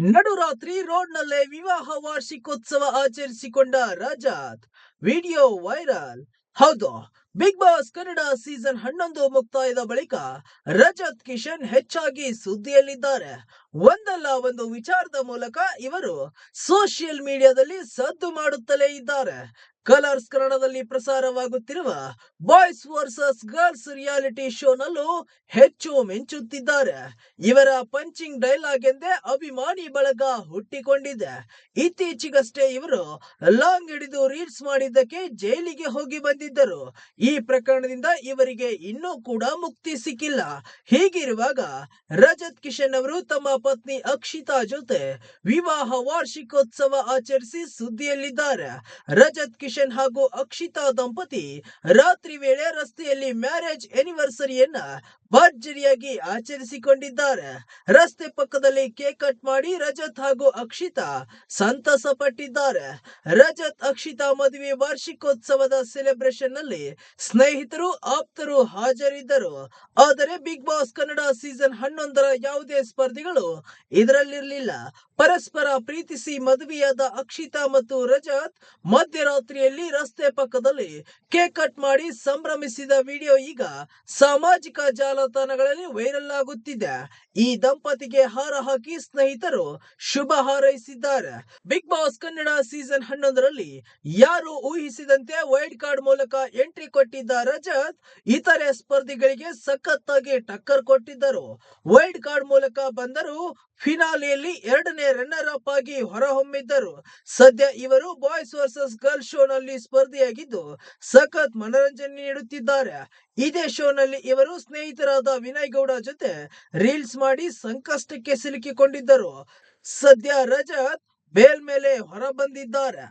ನಡುರಾತ್ರಿ ರೋಡ್ನಲ್ಲೇ ವಿವಾಹ ವಾರ್ಷಿಕೋತ್ಸವ ಆಚರಿಸಿಕೊಂಡ ರಜತ್. Video viral. ಹೌದು, ಬಿಗ್ ಬಾಸ್ ಕನ್ನಡ ಸೀಸನ್ 11 ಮುಕ್ತಾಯದ ಬಳಿಕ ರಜತ್ ಕಿಶನ್ ಹೆಚ್ಚಾಗಿ ಸುದ್ದಿಯಲ್ಲಿದ್ದಾರೆ. ಒಂದಲ್ಲ ಒಂದು ವಿಚಾರದ ಮೂಲಕ ಇವರು ಸೋಷಿಯಲ್ ಮೀಡಿಯಾದಲ್ಲಿ ಸದ್ದು ಮಾಡುತ್ತಲೇ ಇದ್ದಾರೆ. ಕಲರ್ಸ್ ಕನ್ನಡದಲ್ಲಿ ಪ್ರಸಾರವಾಗುತ್ತಿರುವ ಬಾಯ್ಸ್ ವರ್ಸಸ್ ಗರ್ಲ್ಸ್ ರಿಯಾಲಿಟಿ ಶೋನಲ್ಲೂ ಹೆಚ್ಚು ಮಿಂಚುತ್ತಿದ್ದಾರೆ. ಇವರ ಪಂಚಿಂಗ್ ಡೈಲಾಗ್ ಎಂದೇ ಅಭಿಮಾನಿ ಬಳಗ ಹುಟ್ಟಿಕೊಂಡಿದೆ. ಇತ್ತೀಚೆಗಷ್ಟೇ ಇವರು ಲಾಂಗ್ ಹಿಡಿದು ರೀಲ್ಸ್ ಮಾಡಿದ್ದಕ್ಕೆ ಜೈಲಿಗೆ ಹೋಗಿ ಬಂದಿದ್ದರು. ಈ ಪ್ರಕರಣದಿಂದ ಇವರಿಗೆ ಇನ್ನೂ ಕೂಡ ಮುಕ್ತಿ ಸಿಕ್ಕಿಲ್ಲ. ಹೀಗಿರುವಾಗ ರಜತ್ ಕಿಶನ್ ಅವರು ತಮ್ಮ ಪತ್ನಿ ಅಕ್ಷಿತಾ ಜೊತೆ ವಿವಾಹ ವಾರ್ಷಿಕೋತ್ಸವ ಆಚರಿಸಿ ಸುದ್ದಿಯಲ್ಲಿದ್ದಾರೆ. ರಜತ್ ಕಿಶನ್ ಹಾಗೂ ಅಕ್ಷಿತಾ ದಂಪತಿ ರಾತ್ರಿ ವೇಳೆ ರಸ್ತೆಯಲ್ಲಿ ಮ್ಯಾರೇಜ್ ಆನಿವರ್ಸರಿಯನ್ನ ಭರ್ಜರಿಯಾಗಿ ಆಚರಿಸಿಕೊಂಡಿದ್ದಾರೆ. ರಸ್ತೆ ಪಕ್ಕದಲ್ಲಿ ಕೇಕ್ ಕಟ್ ಮಾಡಿ ರಜತ್ ಹಾಗೂ ಅಕ್ಷಿತಾ ಸಂತಸ ಪಟ್ಟಿದ್ದಾರೆ. ರಜತ್ ಅಕ್ಷಿತಾ ಮದುವೆ ವಾರ್ಷಿಕೋತ್ಸವದ ಸೆಲೆಬ್ರೇಷನ್ ನಲ್ಲಿ ಸ್ನೇಹಿತರು ಆಪ್ತರು ಹಾಜರಿದ್ದರು. ಆದರೆ ಬಿಗ್ ಬಾಸ್ ಕನ್ನಡ ಸೀಸನ್ 11ರ ಯಾವುದೇ ಸ್ಪರ್ಧಿಗಳು ಇದರಲ್ಲಿರಲಿಲ್ಲ. ಪರಸ್ಪರ ಪ್ರೀತಿಸಿ ಮದುವೆಯಾದ ಅಕ್ಷಿತಾ ಮತ್ತು ರಜತ್ ಮಧ್ಯರಾತ್ರಿಯಲ್ಲಿ ರಸ್ತೆ ಪಕ್ಕದಲ್ಲಿ ಕೇಕ್ ಕಟ್ ಮಾಡಿ ಸಂಭ್ರಮಿಸಿದ ವಿಡಿಯೋ ಈಗ ಸಾಮಾಜಿಕ ಜಾಲತಾಣಗಳಲ್ಲಿ ವೈರಲ್ ಆಗುತ್ತಿದೆ. ಈ ದಂಪತಿಗೆ ಹಾರ ಹಾಕಿ ಸ್ನೇಹಿತರು ಶುಭ ಹಾರೈಸಿದ್ದಾರೆ. ಬಿಗ್ ಬಾಸ್ ಕನ್ನಡ ಸೀಸನ್ 11ರಲ್ಲಿ ಯಾರು ಊಹಿಸಿದಂತೆ ವೈಲ್ಡ್ ಕಾರ್ಡ್ ಮೂಲಕ ಎಂಟ್ರಿ ಕೊಟ್ಟಿದ್ದ ರಜತ್ ಇತರೆ ಸ್ಪರ್ಧಿಗಳಿಗೆ ಸಖತ್ತಾಗಿ ಟಕ್ಕರ್ ಕೊಟ್ಟಿದ್ದರು. ವೈಲ್ಡ್ ಕಾರ್ಡ್ ಮೂಲಕ ಬಂದರೂ ಫಿನಾಲೆಯಲ್ಲಿ ಎರಡನೇ ರನ್ನರ್ ಅಪ್ ಆಗಿ ಹೊರಹೊಮ್ಮಿದ್ದರು. ಸದ್ಯ ಇವರು ಬಾಯ್ಸ್ ವರ್ಸಸ್ ಗರ್ಲ್ಸ್ ಶೋನಲ್ಲಿ ಸ್ಪರ್ಧಿಯಾಗಿದ್ದು ಸಖತ್ ಮನರಂಜನೆ ನೀಡುತ್ತಿದ್ದಾರೆ. ಇದೇ ಶೋನಲ್ಲಿ ಇವರು ಸ್ನೇಹಿತರಾದ ವಿನಯ್ ಗೌಡ ಜೊತೆ ರೀಲ್ಸ್ ಮಾಡಿ ಸಂಕಷ್ಟಕ್ಕೆ ಸಿಲುಕಿಕೊಂಡಿದ್ದರು. ಸದ್ಯ ರಜತ್ ಬೇಲ್ ಮೇಲೆ ಹೊರ ಬಂದಿದ್ದಾರೆ.